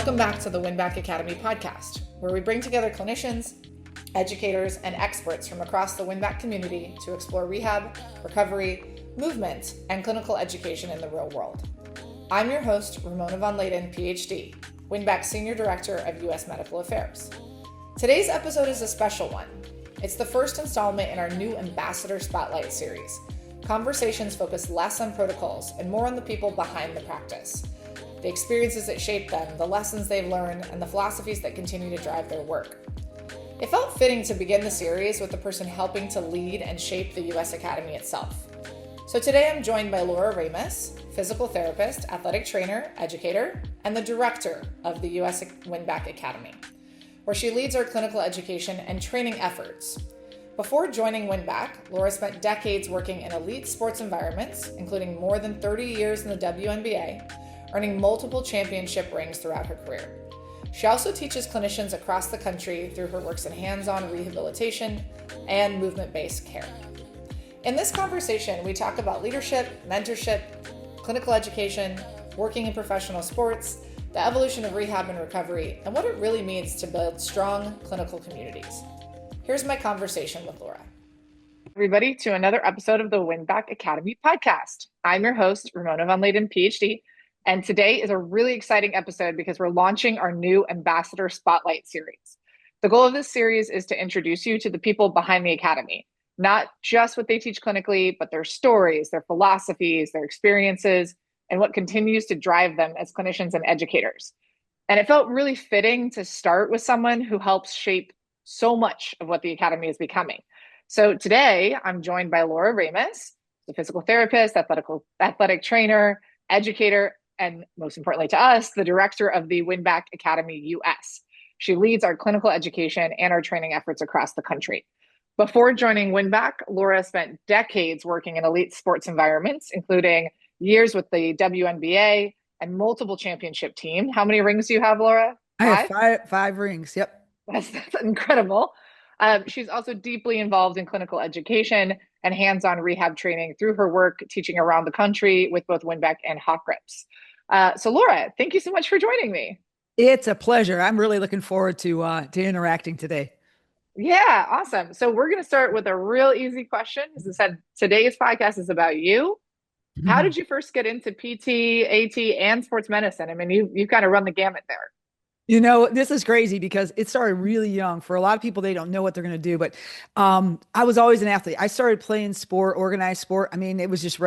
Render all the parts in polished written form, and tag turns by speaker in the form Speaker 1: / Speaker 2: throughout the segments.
Speaker 1: Welcome back to the Winback Academy podcast, where we bring together clinicians, educators, and experts from across the Winback community to explore rehab, recovery, movement, and clinical education in the real world. I'm your host, Ramona von Leyden, PhD, Winback's Senior Director of U.S. Medical Affairs. Today's episode is a special one. It's the first installment in our new Ambassador Spotlight series. Conversations focus less on protocols and more on the people behind the practice, the experiences that shape them, the lessons they've learned, and the philosophies that continue to drive their work. It felt fitting to begin the series with the person helping to lead and shape the U.S. Academy itself. So today I'm joined by Laura Ramus, physical therapist, athletic trainer, educator, and the director of the U.S. Winback Academy, where she leads our clinical education and training efforts. Before joining Winback, Laura spent decades working in elite sports environments, including more than 30 years in the WNBA, earning multiple championship rings throughout her career. She also teaches clinicians across the country through her works in hands-on rehabilitation and movement-based care. In this conversation, we talk about leadership, mentorship, clinical education, working in professional sports, the evolution of rehab and recovery, and what it really means to build strong clinical communities. Here's my conversation with Laura. Everybody, to another episode of the Winback Academy podcast. I'm your host, Ramona von Leyden, PhD, and today is a really exciting episode because we're launching our new Ambassador Spotlight series. The goal of this series is to introduce you to the people behind the Academy, not just what they teach clinically, but their stories, their philosophies, their experiences, and what continues to drive them as clinicians and educators. And it felt really fitting to start with someone who helps shape so much of what the Academy is becoming. So today I'm joined by Laura Ramus, the physical therapist, athletic trainer, educator, and most importantly to us, the director of the Winback Academy US. She leads our clinical education and our training efforts across the country. Before joining Winback, Laura spent decades working in elite sports environments, including years with the WNBA and multiple championship team. How many rings do you have, Laura?
Speaker 2: I have five rings. Yep.
Speaker 1: That's incredible. She's also deeply involved in clinical education and hands-on rehab training through her work teaching around the country with both Winback and Hot Grips. So Laura, thank you so much for joining me.
Speaker 2: It's a pleasure. I'm really looking forward to interacting today.
Speaker 1: Yeah, awesome. So we're going to start with a real easy question. As I said, today's podcast is about you. How did you first get into PT, AT, and sports medicine? I mean, you kind of run the gamut there.
Speaker 2: You know, this is crazy because it started really young. For a lot of people, they don't know what they're going to do. But I was always an athlete. I started playing sport, organized sport. I mean, it was just,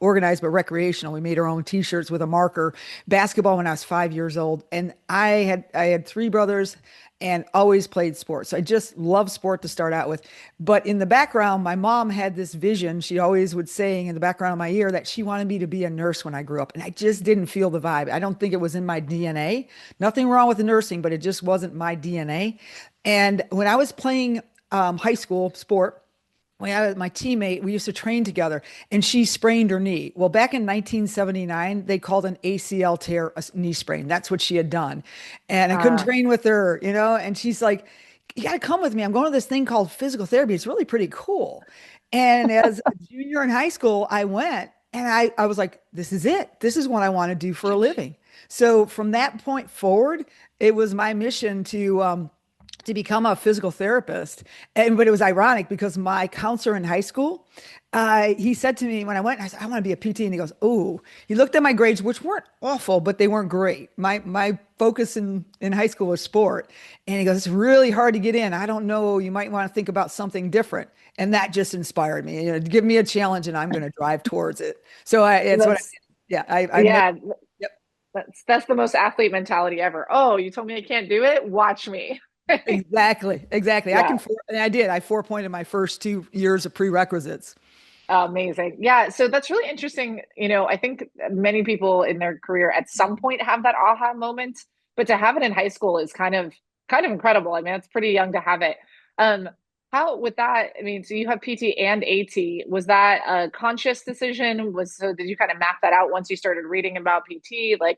Speaker 2: organized, but recreational. We made our own T-shirts with a marker. Basketball when I was 5 years old. And I had three brothers and always played sports. So I just loved sport to start out with. But in the background, my mom had this vision. She always would say in the background of my ear that she wanted me to be a nurse when I grew up. And I just didn't feel the vibe. I don't think it was in my DNA. Nothing wrong with the nursing, but it just wasn't my DNA. And when I was playing high school sport, we had my teammate, we used to train together, and she sprained her knee. Well, back in 1979, they called an ACL tear a knee sprain. That's what she had done. And I couldn't train with her, and she's like, you got to come with me. I'm going to this thing called physical therapy. It's really pretty cool. And as a junior in high school, I went and I was like, this is it. This is what I want to do for a living. So from that point forward, it was my mission to become a physical therapist. But it was ironic because my counselor in high school, he said to me when I went, I said, I want to be a PT. And he goes, oh, he looked at my grades, which weren't awful, but they weren't great. My focus in high school was sport. And he goes, it's really hard to get in. I don't know. You might want to think about something different. And that just inspired me, give me a challenge and I'm going to drive towards it. So it's what I did. Yeah.
Speaker 1: Yeah.
Speaker 2: Yep.
Speaker 1: That's the most athlete mentality ever. Oh, you told me I can't do it? Watch me.
Speaker 2: Exactly.
Speaker 1: Yeah.
Speaker 2: And I did. I 4-pointed my first 2 years of prerequisites.
Speaker 1: Amazing. Yeah. So that's really interesting. I think many people in their career at some point have that aha moment, but to have it in high school is kind of incredible. I mean, it's pretty young to have it. How with that, I mean, so you have PT and AT. Was that a conscious decision? So did you kind of map that out once you started reading about PT? Like,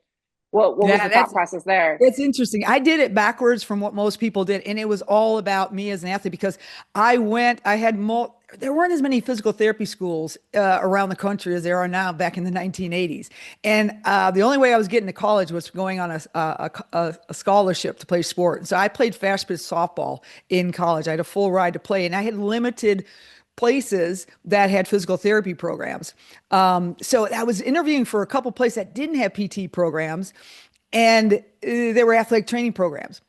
Speaker 1: What was
Speaker 2: Yeah,
Speaker 1: the thought
Speaker 2: that's
Speaker 1: process there?
Speaker 2: it's interesting. I did it backwards from what most people did, and it was all about me as an athlete because I had there weren't as many physical therapy schools around the country as there are now back in the 1980s. And the only way I was getting to college was going on a scholarship to play sport. So I played fast pitch softball in college. I had a full ride to play, and I had limited places that had physical therapy programs. So I was interviewing for a couple places that didn't have PT programs, and they were athletic training programs.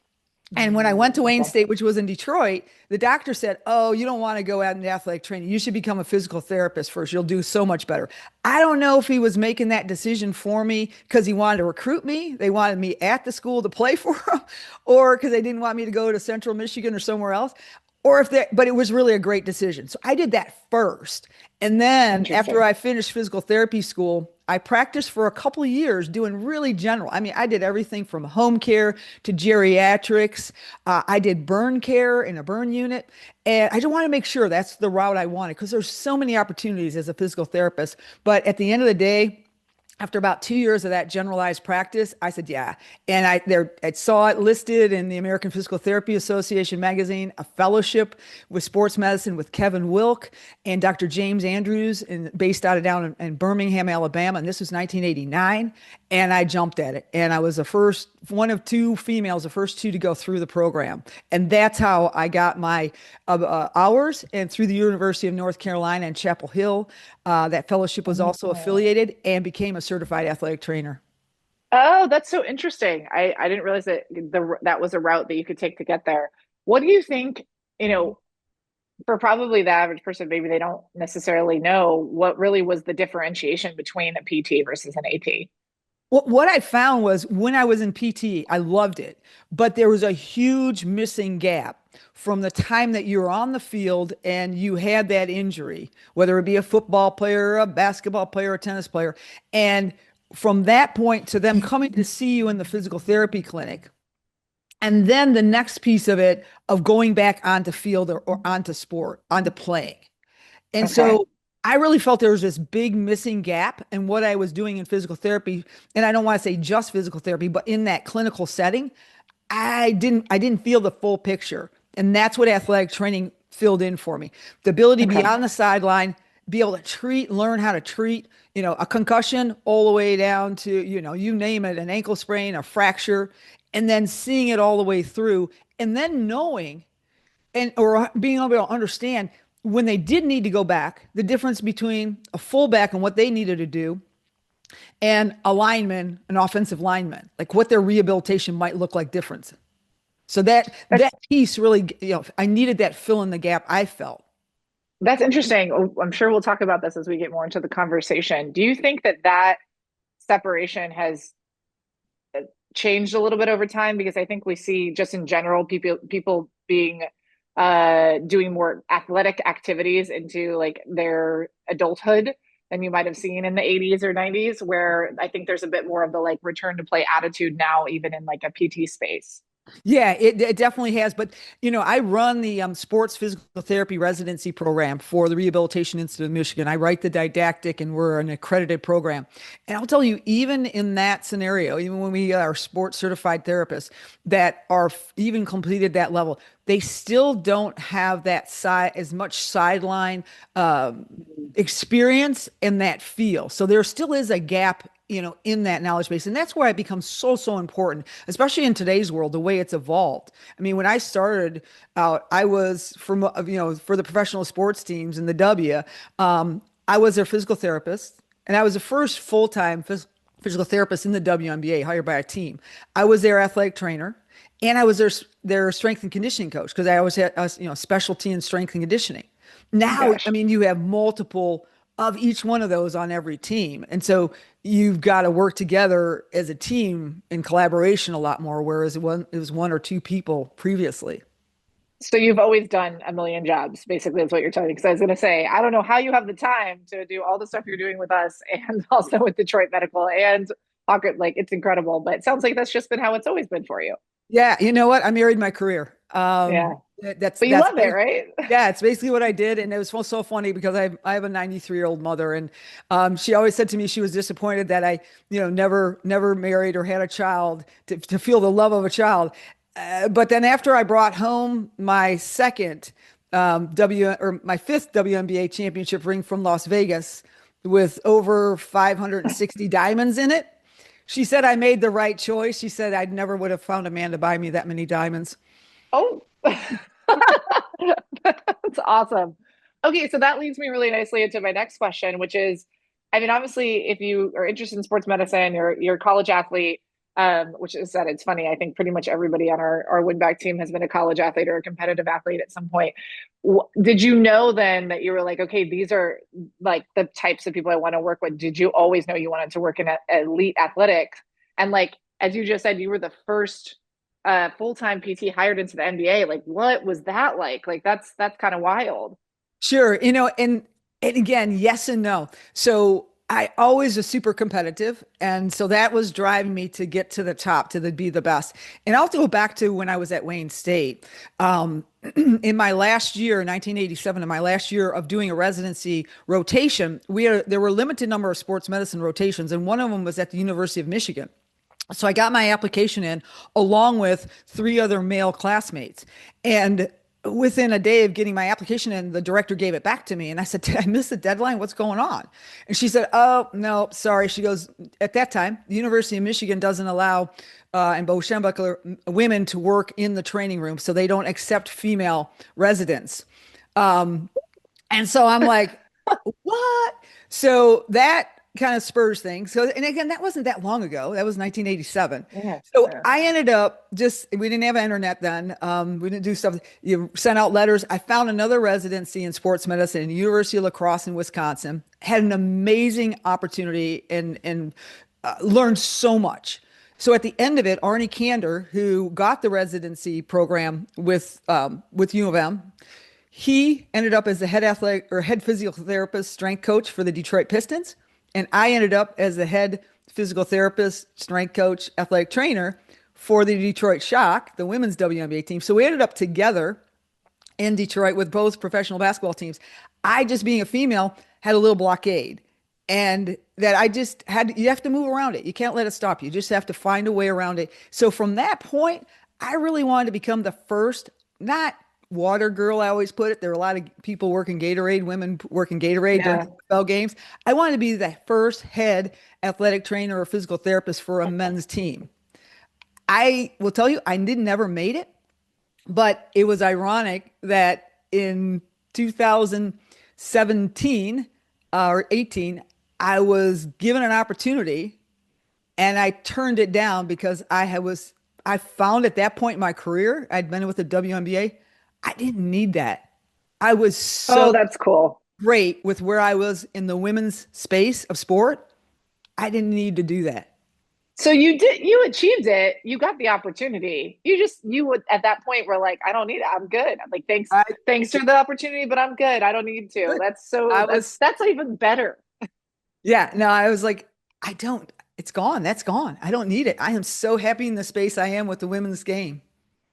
Speaker 2: And when I went to Wayne
Speaker 1: Okay.
Speaker 2: State, which was in Detroit, the doctor said, "Oh, you don't want to go out into athletic training. You should become a physical therapist first. You'll do so much better." I don't know if he was making that decision for me because he wanted to recruit me. They wanted me at the school to play for him, or because they didn't want me to go to Central Michigan or somewhere else. Or if that, but it was really a great decision. So I did that first. And then after
Speaker 1: Interesting.
Speaker 2: I finished physical therapy school, I practiced for a couple of years doing really general. I mean, I did everything from home care to geriatrics. I did burn care in a burn unit. And I just want to make sure that's the route I wanted because there's so many opportunities as a physical therapist. But at the end of the day, after about 2 years of that generalized practice, I said, yeah. And I saw it listed in the American Physical Therapy Association magazine, a fellowship with sports medicine with Kevin Wilk and Dr. James Andrews, based out of down in Birmingham, Alabama. And this was 1989. And I jumped at it. And I was the first, one of two females, the first two to go through the program. And that's how I got my hours. And through the University of North Carolina and Chapel Hill, that fellowship was also
Speaker 1: Oh,
Speaker 2: affiliated and became a certified athletic trainer.
Speaker 1: that's so interesting. I didn't realize that that was a route that you could take to get there. What do you think, you know, for probably the average person, maybe they don't necessarily know what really was the differentiation between a PT versus an AT.
Speaker 2: What I found was when I was in PT, I loved it, but there was a huge missing gap from the time that you were on the field and you had that injury, whether it be a football player, a basketball player, a tennis player. And from that point to them coming to see you in the physical therapy clinic, and then the next piece of it of going back onto field or onto sport, onto playing. And
Speaker 1: Okay.
Speaker 2: so I really felt there was this big missing gap in what I was doing in physical therapy. And I don't want to say just physical therapy, but in that clinical setting, I didn't feel the full picture. And that's what athletic training filled in for me. The ability to be
Speaker 1: Okay.
Speaker 2: on the sideline, be able to treat, learn how to treat, a concussion all the way down to, you name it, an ankle sprain, a fracture, and then seeing it all the way through, and then knowing and or being able to understand when they did need to go back, the difference between a fullback and what they needed to do, and a lineman, an offensive lineman, like what their rehabilitation might look like difference. So that
Speaker 1: That's
Speaker 2: piece really, I needed that fill in the gap I felt.
Speaker 1: that's interesting. I'm sure we'll talk about this as we get more into the conversation. Do you think that that separation has changed a little bit over time? Because I think we see just in general people being doing more athletic activities into like their adulthood than you might have seen in the 80s or 90s, where I think there's a bit more of the like return to play attitude now, even in like a PT space.
Speaker 2: Yeah, it definitely has. But, I run the sports physical therapy residency program for the Rehabilitation Institute of Michigan. I write the didactic, and we're an accredited program. And I'll tell you, even in that scenario, even when we are sports certified therapists that are even completed that level, they still don't have that side as much sideline experience and that feel. So there still is a gap, in that knowledge base. And that's why it becomes so important, especially in today's world, the way it's evolved. I mean, when I started out, I was for the professional sports teams in the W, I was their physical therapist, and I was the first full-time physical therapist in the WNBA hired by a team. I was their athletic trainer. And I was their strength and conditioning coach because I always had specialty in strength and conditioning. Now, I
Speaker 1: Gosh.
Speaker 2: mean, you have multiple of each one of those on every team. And so you've got to work together as a team in collaboration a lot more, whereas it was one or two people previously.
Speaker 1: So you've always done a million jobs, basically, is what you're telling me. Because I was going to say, I don't know how you have the time to do all the stuff you're doing with us and also with Detroit Medical and Pocket. Like, it's incredible. But it sounds like that's just been how it's always been for you.
Speaker 2: Yeah, you know what? I married my career.
Speaker 1: Yeah. But you
Speaker 2: That's
Speaker 1: love it, right?
Speaker 2: yeah, it's basically what I did. And it was so funny because I have a 93-year-old mother, and she always said to me she was disappointed that I, never married or had a child to feel the love of a child. But then after I brought home my second or my fifth WNBA championship ring from Las Vegas with over 560 diamonds in it, she said I made the right choice. She said I never would have found a man to buy me that many diamonds.
Speaker 1: Oh, that's awesome. Okay, so that leads me really nicely into my next question, which is, I mean, obviously, if you are interested in sports medicine, you're a college athlete, which is that it's funny. I think pretty much everybody on our Winback team has been a college athlete or a competitive athlete at some point. Did you know then that you were like, okay, these are like the types of people I want to work with? Did you always know you wanted to work in elite athletics? And like, as you just said, you were the first full-time PT hired into the NBA. Like, what was that like? Like, that's kind of wild.
Speaker 2: Sure, and again, yes and no. So I always was super competitive, and so that was driving me to get to the top, be the best. And I'll go back to when I was at Wayne State. In my last year, 1987, in my last year of doing a residency rotation, there were a limited number of sports medicine rotations, and one of them was at the University of Michigan. So I got my application in along with three other male classmates. And within a day of getting my application in, the director gave it back to me. And I said, did I miss the deadline? What's going on? And she said, oh, no, sorry. She goes, at that time, the University of Michigan doesn't allow and Bo Schembechler women to work in the training room. So they don't accept female residents. And so I'm like, what? So that kind of spurs things. So, and again, that wasn't that long ago. That was 1987.
Speaker 1: Yeah,
Speaker 2: So
Speaker 1: yeah.
Speaker 2: I ended up we didn't have internet then. We didn't do stuff. You sent out letters. I found another residency in sports medicine in University of La Crosse in Wisconsin. Had an amazing opportunity and learned so much. So at the end of it, Arnie Kander, who got the residency program with U of M, he ended up as the head athletic or head physical therapist, strength coach for the Detroit Pistons. And I ended up as the head physical therapist, strength coach, athletic trainer for the Detroit Shock, the women's WNBA team. So we ended up together in Detroit with both professional basketball teams. I, just being a female, had a little blockade. And that I just you have to move around it. You can't let it stop you. You just have to find a way around it. So from that point, I really wanted to become the first, not water girl, I always put it. There were a lot of people working Gatorade, women working Gatorade during
Speaker 1: Yeah.
Speaker 2: the NFL games. I wanted to be the first head athletic trainer or physical therapist for a men's team. I will tell you, I did never made it, but it was ironic that in 2017 or 18, I was given an opportunity and I turned it down because I found at that point in my career, I'd been with the WNBA. I didn't need that. I was
Speaker 1: Oh,
Speaker 2: so
Speaker 1: that's cool.
Speaker 2: great with where I was in the women's space of sport. I didn't need to do that.
Speaker 1: So you achieved it. You got the opportunity. You would at that point were like, I don't need it. I'm good. I'm like,
Speaker 2: I
Speaker 1: thanks for the opportunity, but I'm good. I don't need to.
Speaker 2: I was
Speaker 1: That's even better.
Speaker 2: Yeah, no, I was like, I don't, it's gone. That's gone. I don't need it. I am so happy in the space I am with the women's game.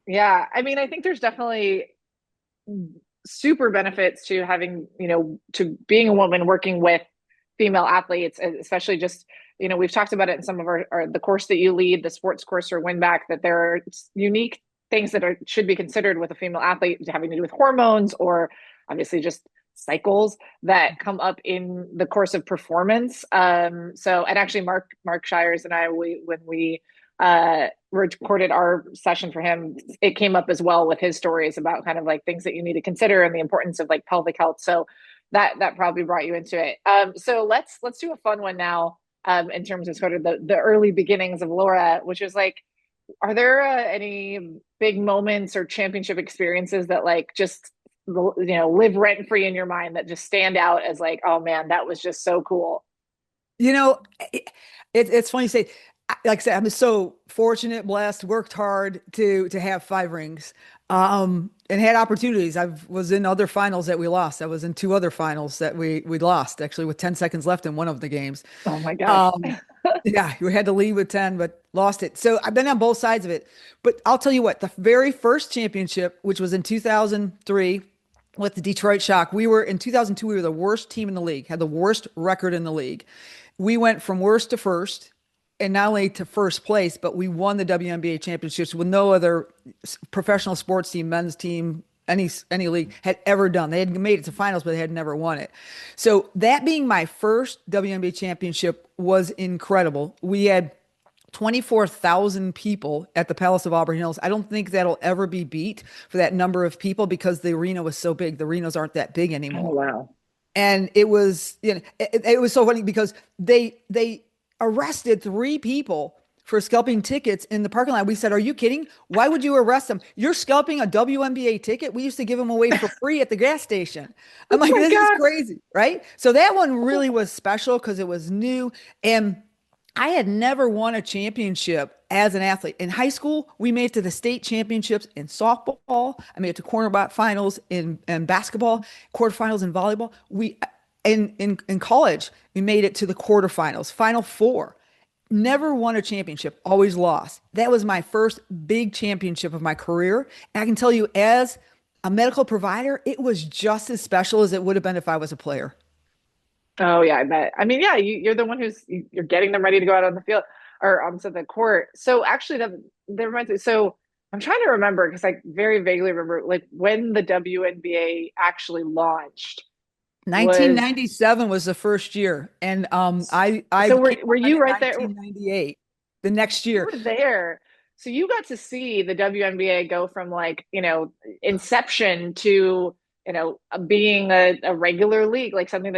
Speaker 1: Yeah. I mean, I think there's definitely super benefits to having, to being a woman working with female athletes, especially just, we've talked about it in some of the course that you lead, the sports course or Winback, that there are unique things that should be considered with a female athlete having to do with hormones or obviously just cycles that come up in the course of performance. And actually Mark Shires and I, when we recorded our session for him, it came up as well with his stories about kind of like things that you need to consider and the importance of like pelvic health. So that probably brought you into it. So let's do a fun one now, in terms of sort of the early beginnings of Laura, which is like, are there any big moments or championship experiences that like just live rent free in your mind that just stand out as like, oh man, that was just so cool?
Speaker 2: You know, it's funny you say, like I said, I'm so fortunate, blessed, worked hard to have five rings. And had opportunities. I was in other finals that we lost. I was in two other finals that we lost actually with 10 seconds left in one of the games.
Speaker 3: Oh my gosh.
Speaker 2: Um, yeah, we had to lead with 10, but lost it. So I've been on both sides of it. But I'll tell you what, the very first championship, which was in 2003 with the Detroit Shock, we were in 2002, we were the worst team in the league, had the worst record in the league. We went from worst to first, and not only to first place, but we won the WNBA championships with no other professional sports team, men's team, any league had ever done. They had made it to finals, but they had never won it. So that being my first WNBA championship was incredible. We had 24,000 people at the Palace of Auburn Hills. I don't think that'll ever be beat for that number of people because the arena was so big. The arenas aren't that big
Speaker 3: Oh
Speaker 2: anymore.
Speaker 3: wow.
Speaker 2: And it was, it was so funny because they arrested three people for scalping tickets in the parking lot. We said, "Are you kidding? Why would you arrest them? You're scalping a WNBA ticket. We used to give them away for free at the gas station." I'm
Speaker 3: Oh
Speaker 2: like,
Speaker 3: my
Speaker 2: "This is
Speaker 3: God.
Speaker 2: crazy," right? So that one really was special because it was new, and I had never won a championship as an athlete. In high school, we made it to the state championships in softball. I made it to cornerback finals in basketball, quarterfinals in volleyball. We in college, we made it to the quarterfinals, final four. Never won a championship, always lost. That was my first big championship of my career. And I can tell you, as a medical provider, it was just as special as it would have been if I was a player.
Speaker 3: Oh yeah, I bet. I mean, yeah, you're the one you're getting them ready to go out on the field or onto the court. So actually, that reminds me. So I'm trying to remember because I very vaguely remember like when the WNBA actually launched was.
Speaker 2: 1997 was the first year, and I
Speaker 3: So
Speaker 2: came
Speaker 3: were
Speaker 2: on
Speaker 3: you
Speaker 2: in
Speaker 3: right there?
Speaker 2: 1998, the next
Speaker 3: You
Speaker 2: year.
Speaker 3: were there. So you got to see the WNBA go from like, inception to, being a regular league, like something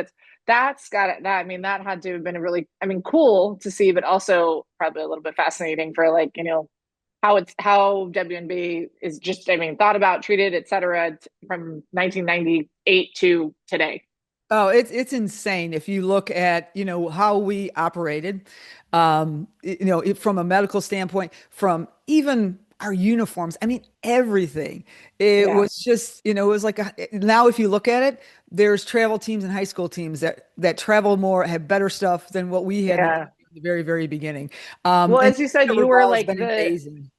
Speaker 3: that's got it. That, I mean, that had to have been a really, I mean, cool to see, but also probably a little bit fascinating for like, how WNBA is just, I mean, thought about, treated, et cetera, from 1998 to today.
Speaker 2: Oh, it's insane if you look at, how we operated, from a medical standpoint, from even our uniforms. I mean, everything. It
Speaker 3: Yeah.
Speaker 2: was just, it was like now if you look at it, there's travel teams and high school teams that travel more, have better stuff than what we had in
Speaker 3: Yeah.
Speaker 2: the very, very beginning.
Speaker 3: Well,
Speaker 2: And
Speaker 3: as you said, you were
Speaker 2: overall has been amazing.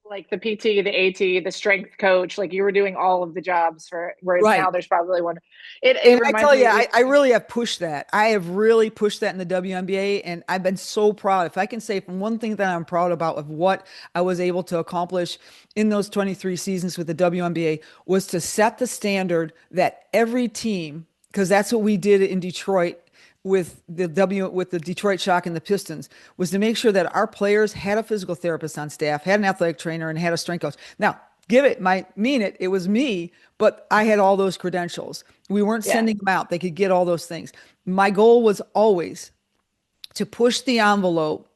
Speaker 3: like the PT, the AT, the strength coach, like you were doing all of the jobs for whereas now
Speaker 2: Right.
Speaker 3: there's probably one. It
Speaker 2: And I
Speaker 3: reminds
Speaker 2: tell you,
Speaker 3: me
Speaker 2: I really have pushed that. I have really pushed that in the WNBA, and I've been so proud. If I can say from one thing that I'm proud about of what I was able to accomplish in those 23 seasons with the WNBA was to set the standard that every team, because that's what we did in Detroit with the Detroit Shock and the Pistons, was to make sure that our players had a physical therapist on staff, had an athletic trainer, and had a strength coach. Now, give it, might mean it. It was me, but I had all those credentials. We weren't
Speaker 3: yeah.
Speaker 2: sending them out. They could get all those things. My goal was always to push the envelope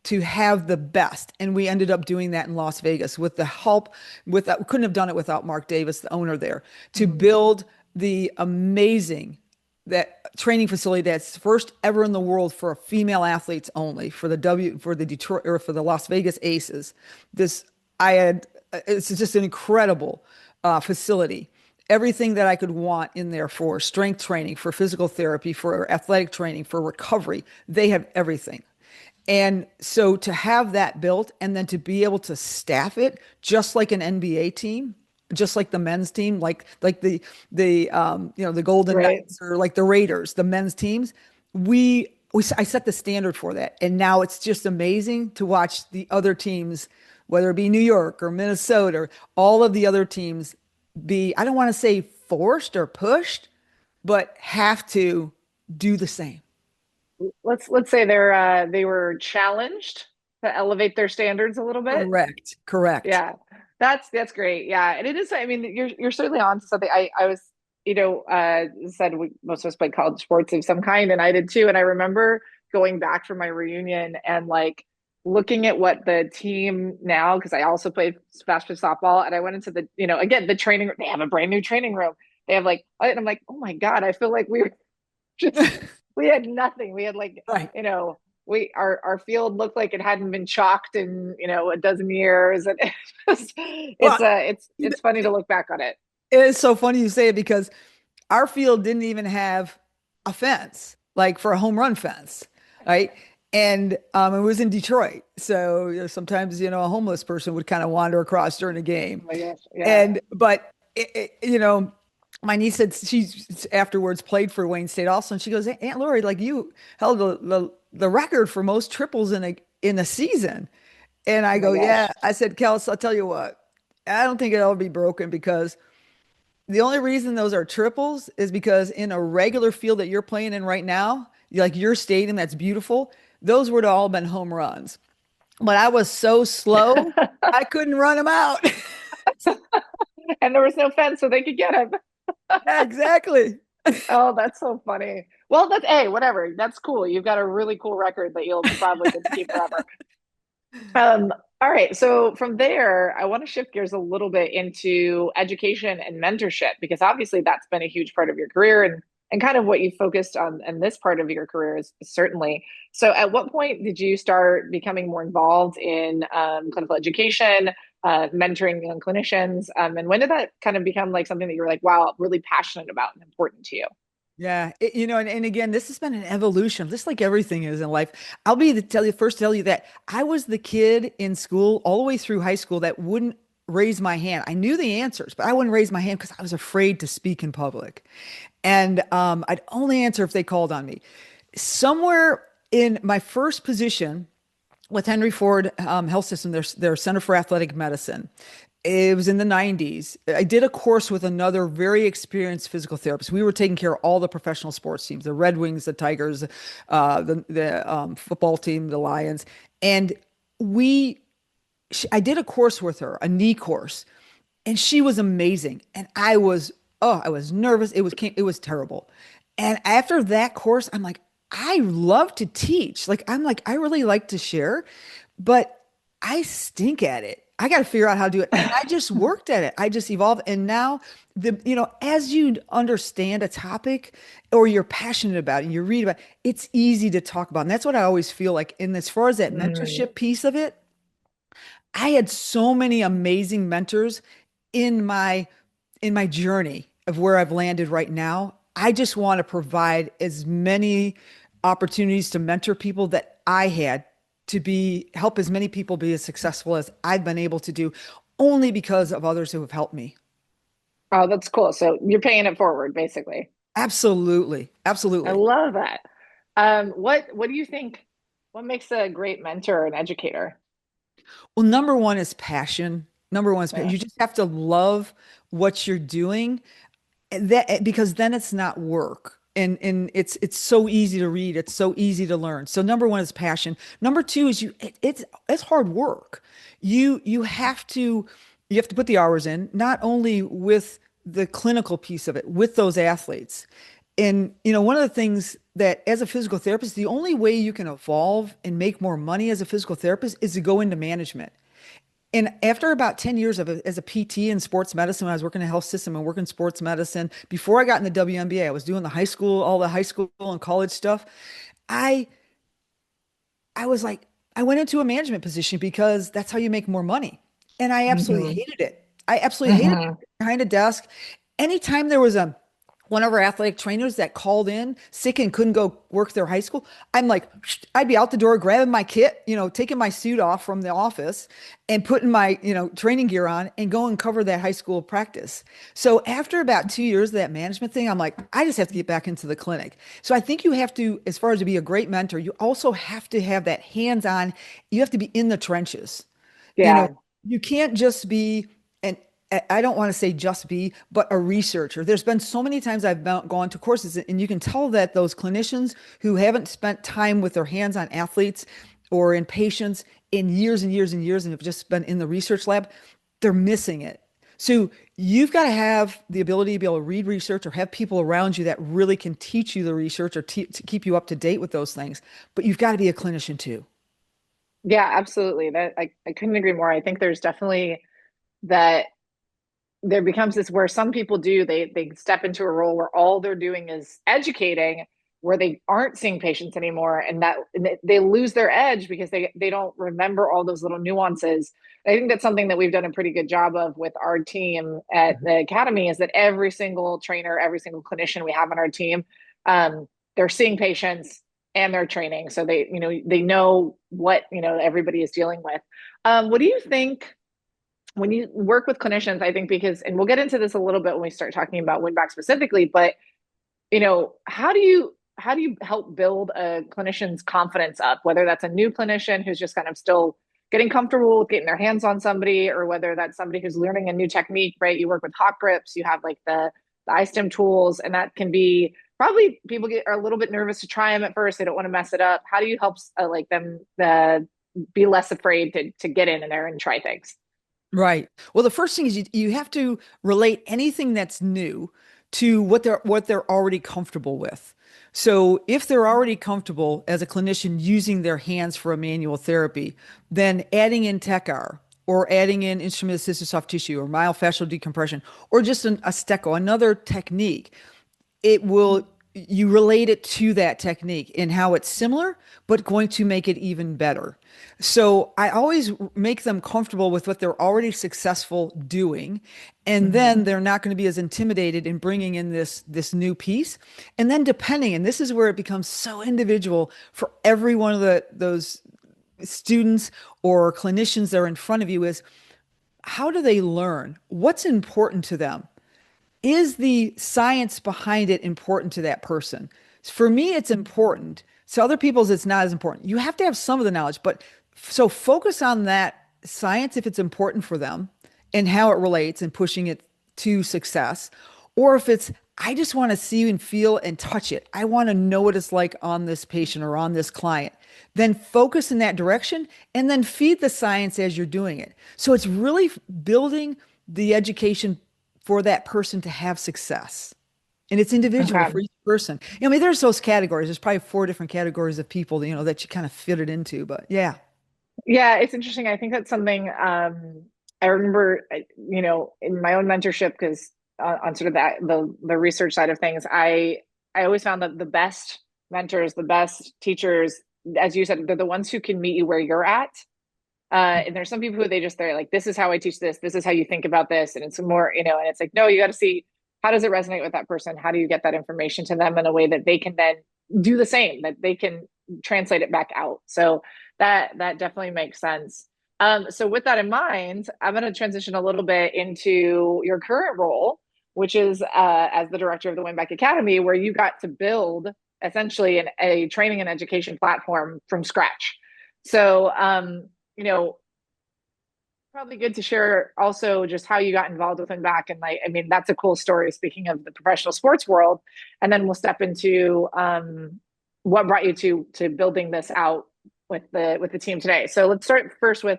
Speaker 2: to have the best. And we ended up doing that in Las Vegas with the help we couldn't have done it without Mark Davis, the owner there, to
Speaker 3: Mhm.
Speaker 2: build the amazing that training facility that's first ever in the world for female athletes only for the Detroit or for the Las Vegas Aces. This I had it's just an incredible facility. Everything that I could want in there for strength training, for physical therapy, for athletic training, for recovery. They have everything. And so to have that built and then to be able to staff it just like an NBA team, just like the men's team, like the Golden
Speaker 3: Right.
Speaker 2: Knights or like the Raiders, the men's teams, we I set the standard for that. And now it's just amazing to watch the other teams, whether it be New York or Minnesota, or all of the other teams be, I don't want to say forced or pushed, but have to do the same.
Speaker 3: Let's say they were challenged to elevate their standards a little bit.
Speaker 2: Correct. Correct.
Speaker 3: Yeah, that's great. Yeah, and it is. I mean, you're certainly on to something. I was, said most of us played college sports of some kind, and I did too. And I remember going back for my reunion and like looking at what the team now, because I also played fast pitch softball, and I went into the, again, the training. They have a brand new training room. They have like, and I'm like, oh my God, I feel like we were just we had nothing. We had like,
Speaker 2: Right.
Speaker 3: our field looked like it hadn't been chalked in, a dozen years. And
Speaker 2: Well,
Speaker 3: it's funny to look back on it.
Speaker 2: it's so funny you say it because our field didn't even have a fence, like for a home run fence, right? And it was in Detroit. So sometimes, a homeless person would kind of wander across during a game.
Speaker 3: Oh my gosh. Yeah.
Speaker 2: And, but, my niece said she's afterwards played for Wayne State also. And she goes, Aunt Lori, like you held the record for most triples in a season. And I
Speaker 3: Oh my
Speaker 2: go, yeah.
Speaker 3: gosh.
Speaker 2: I said, Kels, I'll tell you what, I don't think it'll be broken because the only reason those are triples is because in a regular field that you're playing in right now, like your stadium that's beautiful, those would have all been home runs. But I was so slow, I couldn't run them out.
Speaker 3: And there was no fence so they could get him.
Speaker 2: Yeah, exactly.
Speaker 3: Oh, that's so funny. Well, that's, hey, whatever. That's cool. You've got a really cool record that you'll probably get to keep forever. All right. So from there, I want to shift gears a little bit into education and mentorship because obviously that's been a huge part of your career and kind of what you focused on in this part of your career is certainly. So at what point did you start becoming more involved in clinical education, mentoring young clinicians? And when did that kind of become like something that you were like, wow, really passionate about and important to you?
Speaker 2: Yeah, and again, this has been an evolution, just like everything is in life. I'll be the tell you that I was the kid in school all the way through high school that wouldn't raise my hand. I knew the answers, but I wouldn't raise my hand because I was afraid to speak in public. And I'd only answer if they called on me. Somewhere in my first position with Henry Ford Health System, their Center for Athletic Medicine. It was in the 90s. I did a course with another very experienced physical therapist. We were taking care of all the professional sports teams, the Red Wings, the Tigers, the football team, the Lions. And I did a course with her, a knee course, and she was amazing. And I was nervous. It was terrible. And after that course, I'm like, I love to teach. I really like to share, but I stink at it. I got to figure out how to do it. And I just worked at it. I just evolved. And now as you understand a topic or you're passionate about it and you read about it, it's easy to talk about. And that's what I always feel like in as far as that
Speaker 3: Mm.
Speaker 2: mentorship piece of it. I had so many amazing mentors in my journey of where I've landed right now. I just want to provide as many opportunities to mentor people that I had to help as many people be as successful as I've been able to do only because of others who have helped me.
Speaker 3: Oh, that's cool. So you're paying it forward, basically.
Speaker 2: Absolutely.
Speaker 3: I
Speaker 2: Absolutely.
Speaker 3: love that. What do you think? What makes a great mentor and educator?
Speaker 2: Well, number one is passion. Number one is passion.
Speaker 3: Yeah.
Speaker 2: You just have to love what you're doing because then it's not work. And it's so easy to read, it's so easy to learn. So number one is passion. Number two is it's hard work. You have to put the hours in, not only with the clinical piece of it, with those athletes. And one of the things that as a physical therapist, the only way you can evolve and make more money as a physical therapist is to go into management. And after about 10 years as a PT in sports medicine, when I was working in a health system and working in sports medicine, before I got in the WNBA, I was doing all the high school and college stuff. I I was like, I went into a management position because that's how you make more money. And I absolutely
Speaker 3: Hmm.
Speaker 2: hated it. I absolutely hated
Speaker 3: Hmm.
Speaker 2: behind a desk. Anytime there was one of our athletic trainers that called in sick and couldn't go work their high school, I'm like, I'd be out the door grabbing my kit, taking my suit off from the office and putting my, training gear on and go and cover that high school practice. So after about 2 years of that management thing, I'm like, I just have to get back into the clinic. So I think you have to, as far as to be a great mentor, you also have to have that hands-on, you have to be in the trenches. You know,
Speaker 3: Yeah.
Speaker 2: you can't just be an I don't want to say just be, but a researcher. There's been so many times I've gone to courses, and you can tell that those clinicians who haven't spent time with their hands on athletes or in patients in years and years and years and have just been in the research lab, they're missing it. So you've got to have the ability to be able to read research or have people around you that really can teach you the research or to keep you up to date with those things. But you've got to be a clinician too.
Speaker 3: Yeah, absolutely. That I couldn't agree more. I think there's definitely that there becomes this where some people do they step into a role where all they're doing is educating where they aren't seeing patients anymore, and that they lose their edge because they don't remember all those little nuances. I think that's something that we've done a pretty good job of with our team at the academy, is that every single trainer, every single clinician we have on our team, they're seeing patients and they're training. So they know what, everybody is dealing with. What do you think when you work with clinicians? I think because, and we'll get into this a little bit when we start talking about Winback specifically, but how do you help build a clinician's confidence up, whether that's a new clinician who's just kind of still getting comfortable with getting their hands on somebody, or whether that's somebody who's learning a new technique, right? You work with hot grips, you have like the iStim tools, and that can be probably people are a little bit nervous to try them at first. They don't want to mess it up. How do you help like them be less afraid to get in there and try things?
Speaker 2: Right. Well, the first thing is you have to relate anything that's new to what they're already comfortable with. So if they're already comfortable as a clinician using their hands for a manual therapy, then adding in TechR or adding in instrument assisted soft tissue or myofascial decompression or just a stecco, another technique, it will you relate it to that technique and how it's similar, but going to make it even better. So I always make them comfortable with what they're already successful doing. And then they're not going to be as intimidated in bringing in this new piece. And then depending, and this is where it becomes so individual for every one of those students or clinicians that are in front of you, is how do they learn? What's important to them? Is the science behind it important to that person? For me, it's important. So other people's, it's not as important. You have to have some of the knowledge, but so focus on that science if it's important for them and how it relates and pushing it to success. Or if it's, I just want to see and feel and touch it. I want to know what it's like on this patient or on this client. Then focus in that direction and then feed the science as you're doing it. So it's really building the education for that person to have success. And it's individual
Speaker 3: Okay.
Speaker 2: for each person. I mean, there's those categories. There's probably four different categories of people, that you kind of fit it into. But yeah.
Speaker 3: Yeah, it's interesting. I think that's something I remember, in my own mentorship, because on sort of the research side of things, I always found that the best mentors, the best teachers, as you said, they're the ones who can meet you where you're at. And there's some people who they're like, this is how I teach this. This is how you think about this. And it's more, and it's like, no, you got to see, how does it resonate with that person? How do you get that information to them in a way that they can then do the same, that they can translate it back out? So that definitely makes sense. So with that in mind, I'm going to transition a little bit into your current role, which is as the director of the Winback Academy, where you got to build essentially a training and education platform from scratch. So, probably good to share also just how you got involved with Winback. And like, I mean, that's a cool story, speaking of the professional sports world. And then we'll step into what brought you to building this out with the team today. So let's start first with,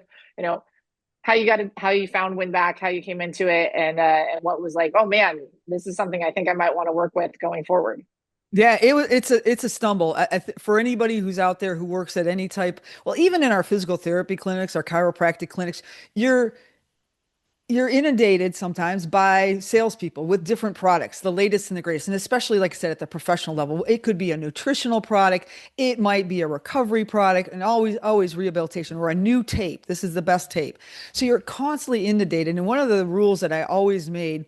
Speaker 3: how you found Winback, how you came into it, and what was like, oh man, this is something I think I might want to work with going forward.
Speaker 2: Yeah, it's a stumble. For anybody who's out there who works at any type, well, even in our physical therapy clinics, our chiropractic clinics, you're you're inundated sometimes by salespeople with different products, the latest and the greatest. And especially, like I said, at the professional level, it could be a nutritional product, it might be a recovery product, and always rehabilitation or a new tape. This is the best tape. So you're constantly inundated. And one of the rules that I always made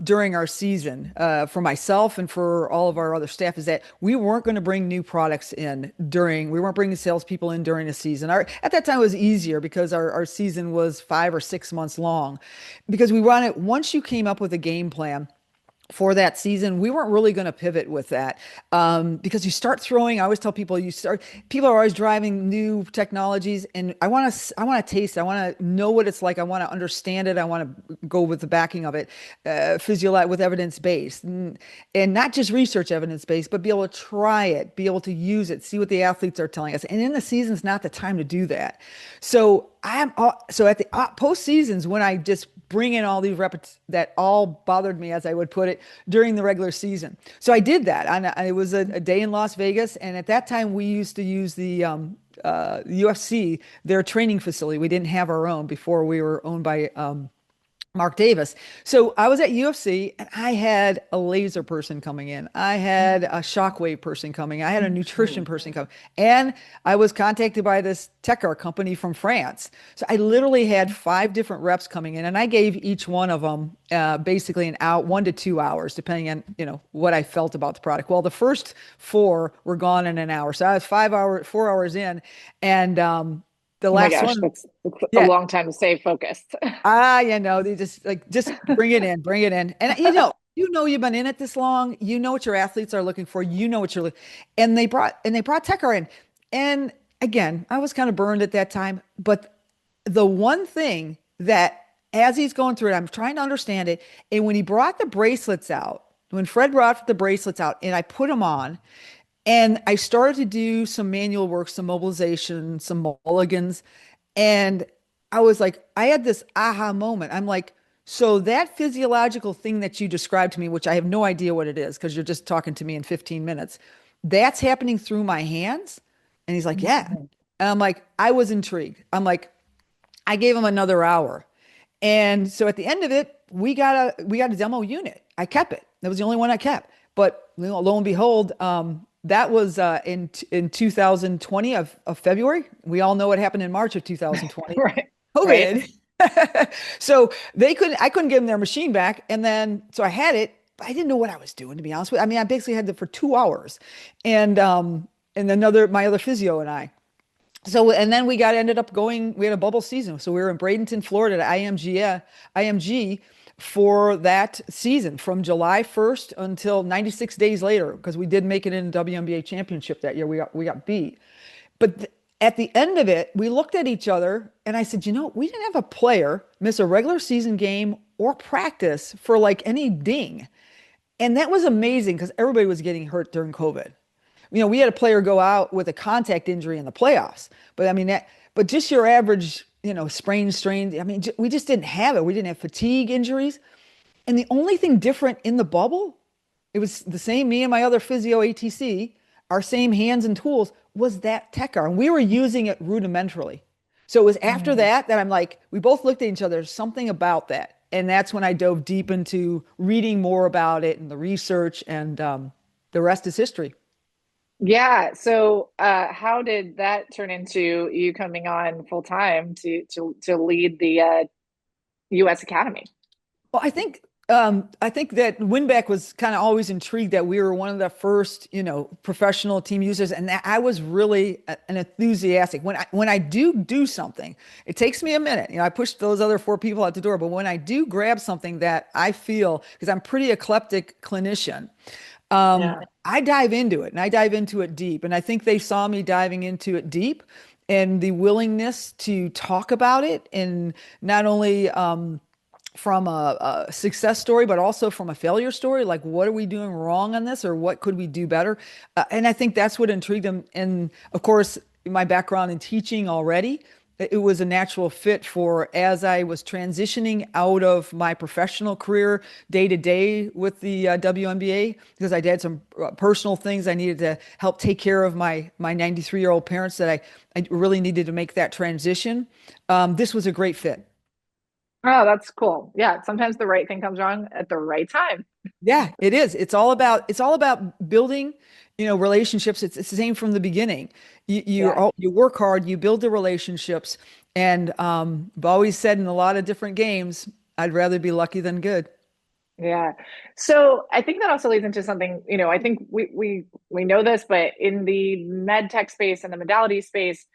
Speaker 2: during our season for myself and for all of our other staff is that we weren't going to bring new products in we weren't bringing salespeople in during the season. At that time, it was easier because our season was 5 or 6 months long because we run it once you came up with a game plan for that season, we weren't really going to pivot with that because you start throwing. I always tell people people are always driving new technologies, and I want to taste it. I want to know what it's like. I want to understand it. I want to go with the backing of it, physiologically with evidence based, and not just research evidence based, but be able to try it, be able to use it, see what the athletes are telling us. And in the season's not the time to do that. So so at the post seasons when I just bring in all these reps that all bothered me, as I would put it, during the regular season. So I did that. It was a day in Las Vegas, and at that time we used to use the UFC, their training facility. We didn't have our own before we were owned by Mark Davis. So I was at UFC and I had a laser person coming in. I had a shockwave person coming. I had a nutrition person coming. And I was contacted by this tech art company from France. So I literally had 5 different reps coming in and I gave each one of them basically an hour, 1 to 2 hours, depending on, what I felt about the product. Well, the first 4 were gone in an hour. So I was 5 hours, 4 hours in. And the
Speaker 3: Oh my
Speaker 2: last
Speaker 3: gosh,
Speaker 2: one,
Speaker 3: that's a
Speaker 2: yeah.
Speaker 3: long time to stay focused.
Speaker 2: They just bring it in, bring it in. And you've been in it this long, you know what your athletes are looking for, you know what you're looking. And they brought Tekar in. And again, I was kind of burned at that time, but the one thing that as he's going through it, I'm trying to understand it. And when he brought the bracelets out, when Fred brought the bracelets out and I put them on, and I started to do some manual work, some mobilization, some mulligans. And I was like, I had this aha moment. I'm like, so that physiological thing that you described to me, which I have no idea what it is because you're just talking to me in 15 minutes, that's happening through my hands. And he's like, yeah. And I'm like, I was intrigued. I'm like, I gave him another hour. And so at the end of it, we got a demo unit. I kept it. That was the only one I kept. But lo and behold, that was in 2020 of February. We all know what happened in March of 2020.
Speaker 3: Right. Right.
Speaker 2: COVID. So I couldn't give them their machine back. And then, so I had it, but I didn't know what I was doing, to be honest with you. I mean, I basically had it for 2 hours and my other physio and I. So, and then ended up going, we had a bubble season. So we were in Bradenton, Florida at IMG for that season from July 1st until 96 days later, because we did make it in the WNBA championship that year. We got beat. But at the end of it, we looked at each other and I said, we didn't have a player miss a regular season game or practice for like any ding. And that was amazing because everybody was getting hurt during COVID. We had a player go out with a contact injury in the playoffs, but I mean but just your average, sprain, strain. I mean, we just didn't have it. We didn't have fatigue injuries. And the only thing different in the bubble, it was the same, me and my other physio ATC, our same hands and tools was that Tekar. And we were using it rudimentarily. So it was after that I'm like, we both looked at each other, there's something about that. And that's when I dove deep into reading more about it and the research and the rest is history.
Speaker 3: Yeah. So, how did that turn into you coming on full time to lead the U.S. Academy?
Speaker 2: Well, I think that Winback was kind of always intrigued that we were one of the first, professional team users, and that I was really an enthusiastic. When I do something, it takes me a minute. I push those other 4 people out the door, but when I do grab something that I feel, because I'm pretty eclectic clinician,
Speaker 3: Yeah.
Speaker 2: I dive into it and I dive into it deep. And I think they saw me diving into it deep and the willingness to talk about it and not only from a success story, but also from a failure story. Like, what are we doing wrong on this or what could we do better? And I think that's what intrigued them. And of course, my background in teaching already, it was a natural fit for as I was transitioning out of my professional career day to day with the WNBA, because I had some personal things I needed to help take care of my 93-year-old parents that I really needed to make that transition. This was a great fit.
Speaker 3: Oh, that's cool. Yeah. Sometimes the right thing comes wrong at the right time.
Speaker 2: Yeah, it is. It's all about building, relationships. It's the same from the beginning.
Speaker 3: Yeah.
Speaker 2: You work hard, you build the relationships, and I've always said in a lot of different games, I'd rather be lucky than good.
Speaker 3: Yeah. So I think that also leads into something, I think we know this, but in the med tech space and the modality space,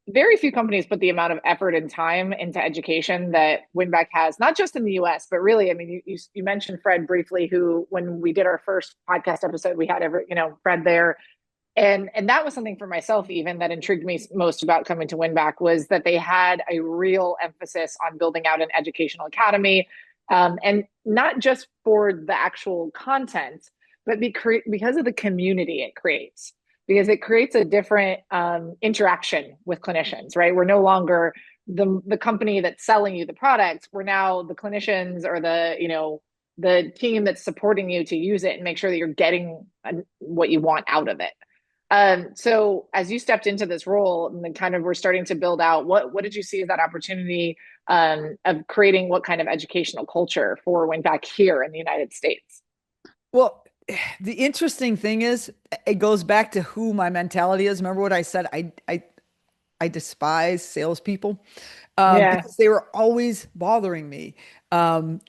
Speaker 3: very few companies put the amount of effort and time into education that Winback has, not just in the US, but really, I mean, you mentioned Fred briefly, who, when we did our first podcast episode, we had Fred there. And that was something for myself, even that intrigued me most about coming to Winback, was that they had a real emphasis on building out an educational academy. And not just for the actual content, but because of the community it creates, because it creates a different interaction with clinicians, right? We're no longer the company that's selling you the product. We're now the clinicians or the team that's supporting you to use it and make sure that you're getting what you want out of it. So as you stepped into this role and then kind of were starting to build out, what did you see as that opportunity of creating what kind of educational culture for Winback here in the United States?
Speaker 2: Well, the interesting thing is, it goes back to who my mentality is. Remember what I said? I despise salespeople
Speaker 3: Yeah.
Speaker 2: because they were always bothering me. And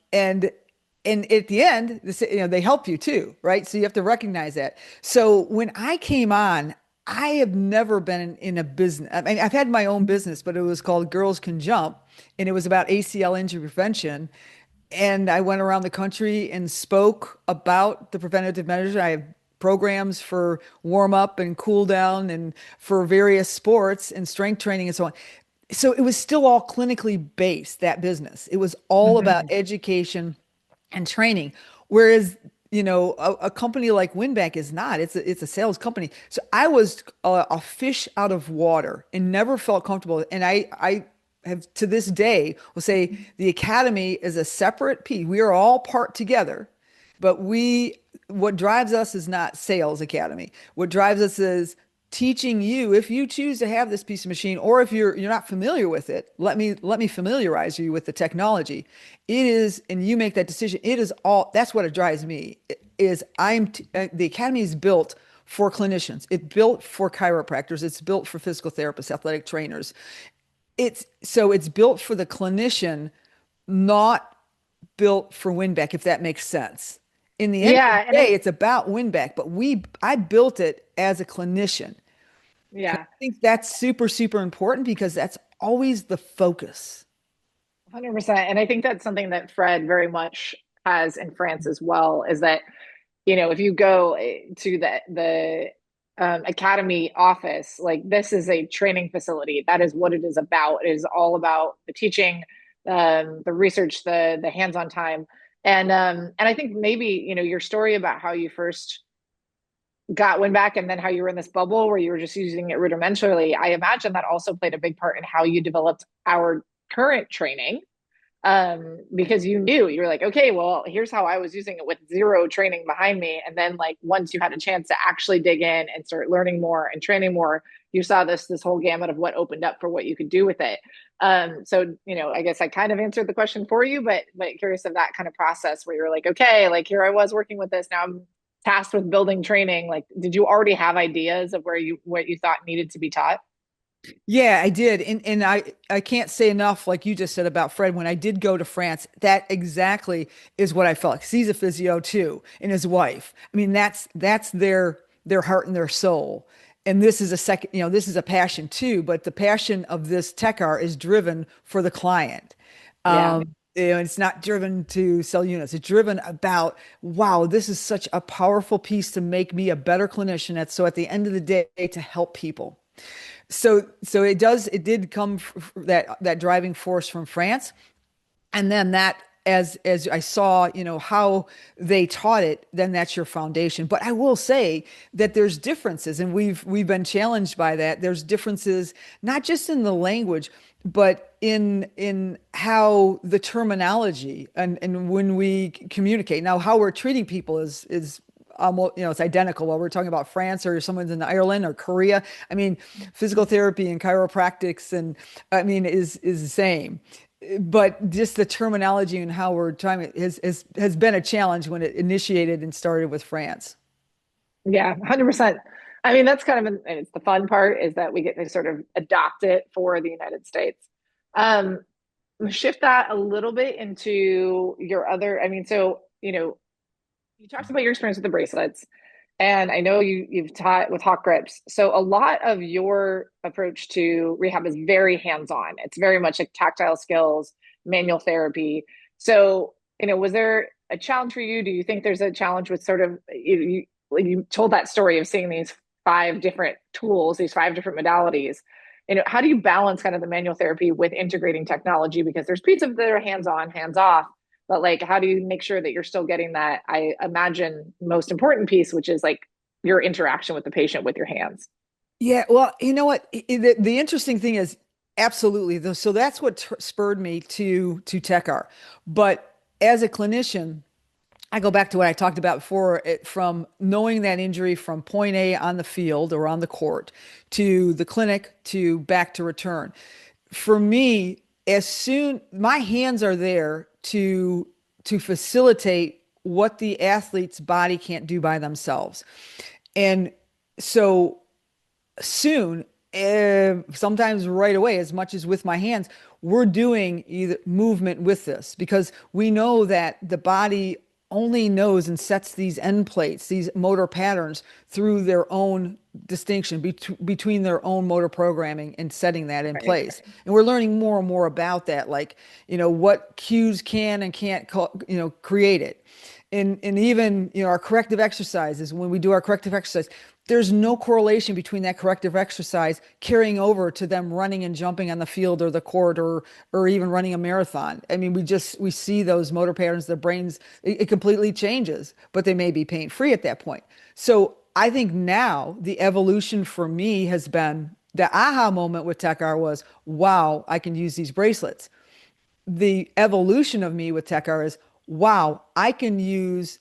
Speaker 2: at the end, they help you too, right? So you have to recognize that. So when I came on, I have never been in a business. I mean, I've had my own business, but it was called Girls Can Jump, and it was about ACL injury prevention. And I went around the country and spoke about the preventative measures. I have programs for warm up and cool down and for various sports and strength training and so on. So it was still all clinically based, that business. It was all about
Speaker 3: Hmm.
Speaker 2: education and training. Whereas, a company like Winback is not. It's a sales company. So I was a fish out of water and never felt comfortable. And I have to this day will say the academy is a separate piece. We are all part together, but what drives us is not sales academy. What drives us is teaching you, if you choose to have this piece of machine, or if you're not familiar with it, let me familiarize you with the technology. It is, and you make that decision. It is all, that's what it drives me. The academy is built for clinicians. It's built for chiropractors. It's built for physical therapists, athletic trainers. It's built for the clinician, not built for Winback, if that makes sense. In the end of the
Speaker 3: Yeah, and
Speaker 2: day, it's about Winback, but I built it as a clinician. I
Speaker 3: yeah,
Speaker 2: think that's super, super important because that's always the focus.
Speaker 3: 100%. And I think that's something that Fred very much has in France as well, is that, if you go to the academy office, like this is a training facility. That is what it is about. It is all about the teaching, the research, the hands-on time. And I think maybe, your story about how you first got one back and then how you were in this bubble where you were just using it rudimentarily, I imagine that also played a big part in how you developed our current training, because you knew you were like, okay, well, here's how I was using it with zero training behind me. And then like once you had a chance to actually dig in and start learning more and training more, you saw this whole gamut of what opened up for what you could do with it. So I guess I kind of answered the question for you, but curious of that kind of process where you're like, okay, like here I was working with this, now I'm tasked with building training. Like, did you already have ideas of what you thought needed to be taught?
Speaker 2: Yeah, I did. And I can't say enough, like you just said about Fred, when I did go to France, that exactly is what I felt like. 'Cause he's a physio too, and his wife. I mean, that's their heart and their soul. And this is a second, this is a passion too, but the passion of this tech art is driven for the client.
Speaker 3: Yeah.
Speaker 2: It's not driven to sell units. It's driven about, wow, this is such a powerful piece to make me a better clinician. So at the end of the day, to help people. So it did come that driving force from France. And then that, as I saw, how they taught it, then that's your foundation. But I will say that there's differences, and we've been challenged by that. There's differences not just in the language, but in how the terminology and when we communicate. Now, how we're treating people is almost, it's identical. While we're talking about France or someone's in Ireland or Korea, I mean, physical therapy and chiropractics, and I mean, is the same. But just the terminology and how we're trying has been a challenge when it initiated and started with France.
Speaker 3: Yeah, 100%. I mean, that's kind of and it's the fun part is that we get to sort of adopt it for the United States. Um, Shift that a little bit into your other, I mean, so, you talked about your experience with the bracelets, and I know you've taught with hawk grips. So a lot of your approach to rehab is very hands-on. It's very much like tactile skills, manual therapy. So, was there a challenge for you? Do you think there's a challenge with sort of you told that story of seeing these five different tools, these five different modalities? How do you balance kind of the manual therapy with integrating technology? Because there's pieces that are hands-on, hands-off, but like how do you make sure that you're still getting that, I imagine, most important piece, which is like your interaction with the patient with your hands?
Speaker 2: Yeah, well, you know what? The interesting thing is, absolutely. So that's what spurred me to TechR. But as a clinician, I go back to what I talked about before, from knowing that injury from point A on the field or on the court to the clinic to back to return. For me, as soon my hands are there to facilitate what the athlete's body can't do by themselves. And so soon, sometimes right away, as much as with my hands, we're doing either movement with this because we know that the body only knows and sets these end plates, these motor patterns through their own distinction between their own motor programming and setting that in
Speaker 3: Right.
Speaker 2: place. And we're learning more and more about that, like, what cues can and can't, create it. And even, our corrective exercises, when we do our corrective exercise, there's no correlation between that corrective exercise carrying over to them running and jumping on the field or the court or even running a marathon. I mean, we see those motor patterns, the brains, it completely changes, but they may be pain free at that point. So I think now the evolution for me has been the aha moment with TechR was, wow, I can use these bracelets. The evolution of me with TechR is, wow, I can use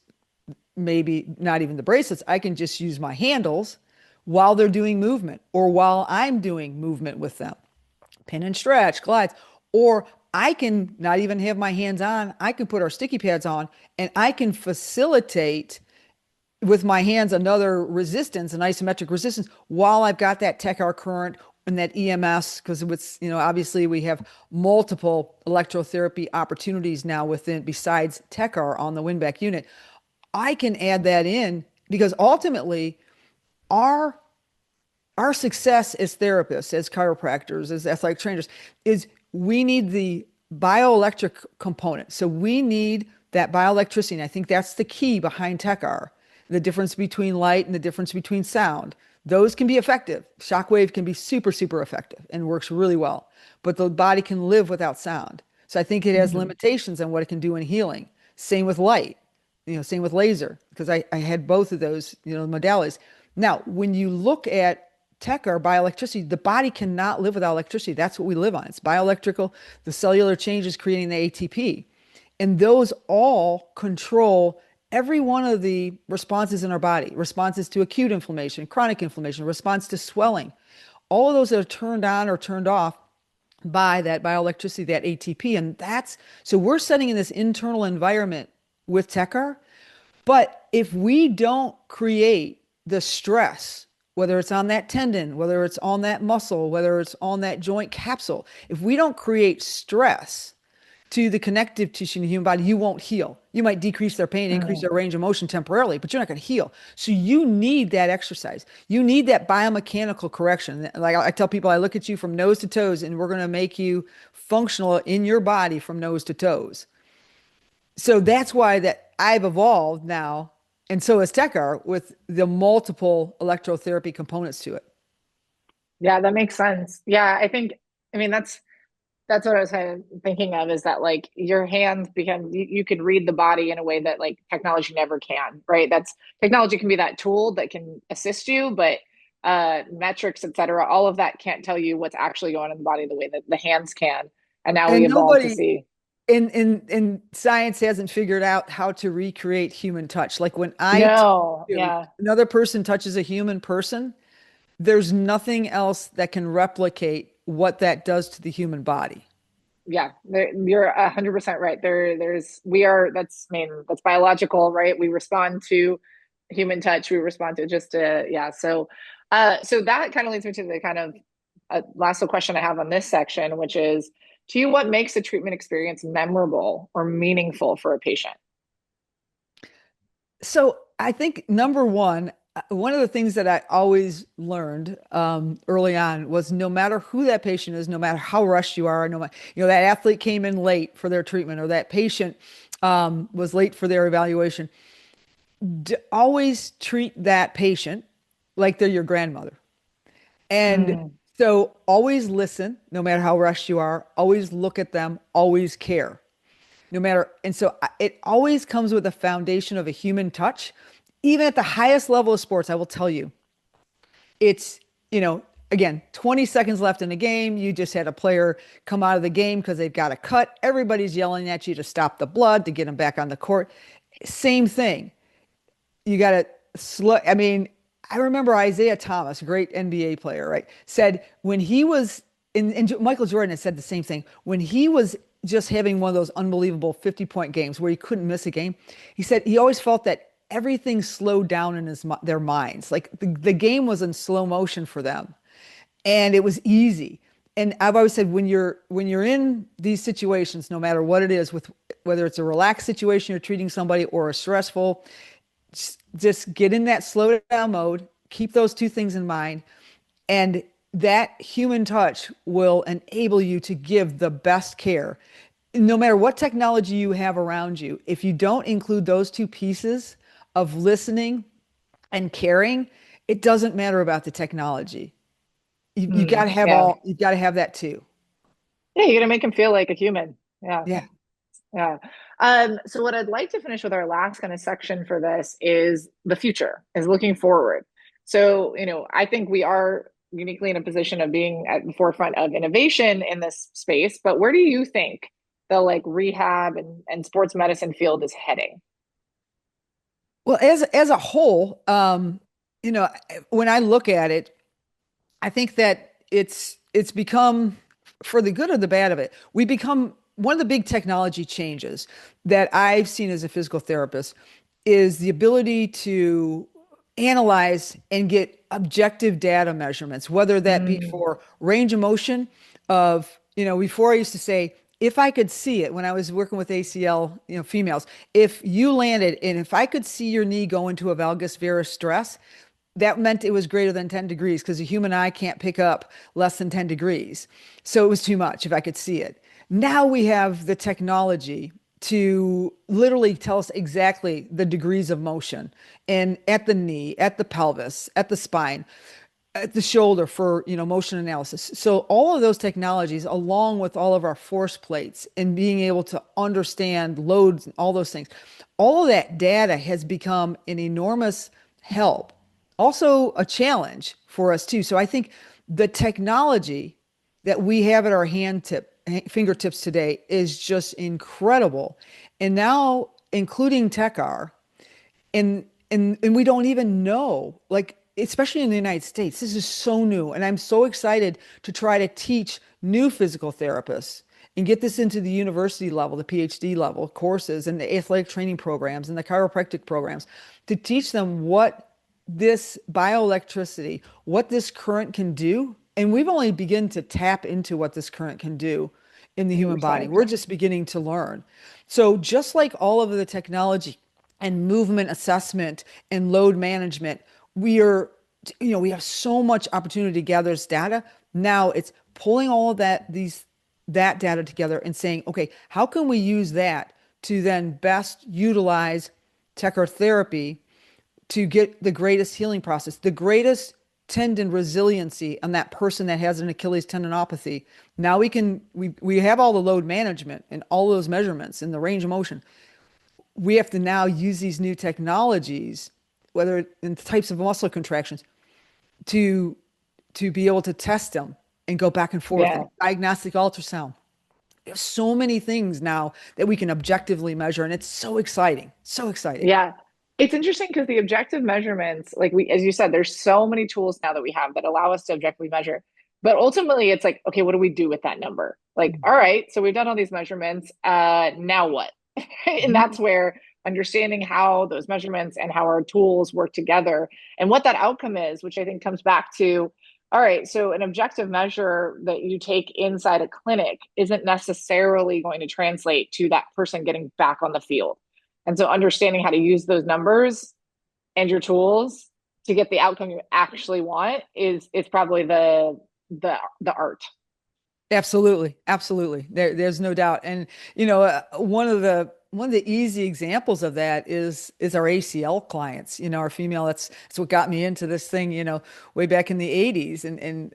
Speaker 2: maybe not even the bracelets. I can just use my handles while they're doing movement or while I'm doing movement with them. Pin and stretch, glides, or I can not even have my hands on. I can put our sticky pads on and I can facilitate with my hands another resistance, an isometric resistance, while I've got that TechR current and that EMS, because it's, obviously we have multiple electrotherapy opportunities now within, besides TechR on the Winback unit. I can add that in because ultimately our our success as therapists, as chiropractors, as athletic trainers is we need the bioelectric component. So we need that bioelectricity. And I think that's the key behind TechR, the difference between light and the difference between sound. Those can be effective. Shockwave can be super, super effective and works really well, but the body can live without sound. So I think it has
Speaker 3: Mhm.
Speaker 2: limitations on what it can do in healing. Same with light, same with laser, because I had both of those, modalities. Now, when you look at tech or bioelectricity, the body cannot live without electricity. That's what we live on. It's bioelectrical. The cellular changes creating the ATP. And those all control every one of the responses in our body, responses to acute inflammation, chronic inflammation, response to swelling. All of those are turned on or turned off by that bioelectricity, that ATP. And that's so we're setting in this internal environment with TechR. But if we don't create the stress, whether it's on that tendon, whether it's on that muscle, whether it's on that joint capsule, if we don't create stress to the connective tissue in the human body, you won't heal. You might decrease their pain, increase
Speaker 3: Mhm.
Speaker 2: their range of motion temporarily, but you're not going to heal. So you need that exercise. You need that biomechanical correction. Like I tell people, I look at you from nose to toes, and we're going to make you functional in your body from nose to toes. So that's why that I've evolved now, and so has TechR with the multiple electrotherapy components to it.
Speaker 3: Yeah, that makes sense. Yeah, I mean, that's what I was kind of thinking of is that like your hands become you could read the body in a way that like technology never can, right? That's technology can be that tool that can assist you, but metrics, et cetera, all of that can't tell you what's actually going on in the body the way that the hands can. And now we
Speaker 2: And
Speaker 3: evolve to
Speaker 2: nobody
Speaker 3: see.
Speaker 2: in science hasn't figured out how to recreate human touch. Like when
Speaker 3: No, yeah.
Speaker 2: another person touches a human person, there's nothing else that can replicate what that does to the human body.
Speaker 3: Yeah, you're 100% right. We are, I mean, that's biological, right? We respond to human touch. We respond to just, yeah. So that kind of leads me to the kind of last question I have on this section, which is, to you, what makes a treatment experience memorable or meaningful for a patient?
Speaker 2: So I think number one of the things that I always learned early on was no matter who that patient is, no matter how rushed you are, no matter, that athlete came in late for their treatment or that patient was late for their evaluation, always treat that patient like they're your grandmother. And
Speaker 3: Mm,
Speaker 2: so always listen, no matter how rushed you are, always look at them, always care no matter. And so it always comes with a foundation of a human touch. Even at the highest level of sports, I will tell you, it's, again, 20 seconds left in the game. You just had a player come out of the game because they've got a cut. Everybody's yelling at you to stop the blood, to get them back on the court. Same thing. You got to slow. I mean, I remember Isaiah Thomas, a great NBA player, right? Said when he was and Michael Jordan had said the same thing when he was just having one of those unbelievable 50-point games where he couldn't miss a game. He said he always felt that everything slowed down in their minds. Like the game was in slow motion for them and it was easy. And I've always said when you're in these situations, no matter what it is, with whether it's a relaxed situation you're treating somebody or a stressful, just get in that slow down mode, keep those two things in mind, and that human touch will enable you to give the best care. No matter what technology you have around you, if you don't include those two pieces of listening and caring, it doesn't matter about the technology. You got to have
Speaker 3: Yeah.
Speaker 2: all, you've got to have that too.
Speaker 3: Yeah, you're gonna make him feel like a human. Yeah.
Speaker 2: Yeah.
Speaker 3: Yeah. So what I'd like to finish with our last kind of section for this is the future, is looking forward. So, I think we are uniquely in a position of being at the forefront of innovation in this space, but where do you think the like rehab and sports medicine field is heading?
Speaker 2: Well, as a whole, you know, when I look at it, I think that it's become, for the good or the bad of it, we become one of the big technology changes that I've seen as a physical therapist is the ability to analyze and get objective data measurements, whether that be
Speaker 3: Mm,
Speaker 2: for range of motion of, before I used to say, if I could see it when I was working with ACL, females, if you landed and if I could see your knee go into a valgus varus stress, that meant it was greater than 10 degrees because the human eye can't pick up less than 10 degrees. So it was too much if I could see it. Now we have the technology to literally tell us exactly the degrees of motion and at the knee, at the pelvis, at the spine, at the shoulder for, motion analysis. So all of those technologies, along with all of our force plates and being able to understand loads and all those things, all of that data has become an enormous help, also a challenge for us too. So I think the technology that we have at our fingertips today is just incredible. And now including TechR, and we don't even know, like, especially in the United States, this is so new. And I'm so excited to try to teach new physical therapists and get this into the university level, the PhD level courses and the athletic training programs and the chiropractic programs to teach them what this bioelectricity, what this current can do. And we've only begun to tap into what this current can do in the human body.
Speaker 3: 100%.
Speaker 2: We're just beginning to learn. So just like all of the technology and movement assessment and load management, we have so much opportunity to gather this data. Now it's pulling all of that data together and saying, okay, how can we use that to then best utilize tech or therapy to get the greatest healing process, the greatest tendon resiliency on that person that has an Achilles tendinopathy. Now we have all the load management and all those measurements and the range of motion. We have to now use these new technologies, whether in types of muscle contractions, to be able to test them and go back and forth
Speaker 3: Yeah.
Speaker 2: and diagnostic ultrasound. There's so many things now that we can objectively measure, and it's so exciting. So exciting.
Speaker 3: Yeah. It's interesting because the objective measurements, like as you said, there's so many tools now that we have that allow us to objectively measure. But ultimately, it's like, okay, what do we do with that number? Like, all right, so we've done all these measurements. Now what? And
Speaker 2: Mhm.
Speaker 3: that's where understanding how those measurements and how our tools work together and what that outcome is, which I think comes back to, all right, so an objective measure that you take inside a clinic isn't necessarily going to translate to that person getting back on the field. And so understanding how to use those numbers and your tools to get the outcome you actually want is probably the art.
Speaker 2: Absolutely, absolutely. There's no doubt. And one of the easy examples of that is our ACL clients. Our female. That's what got me into this thing. Way back in the '80s, and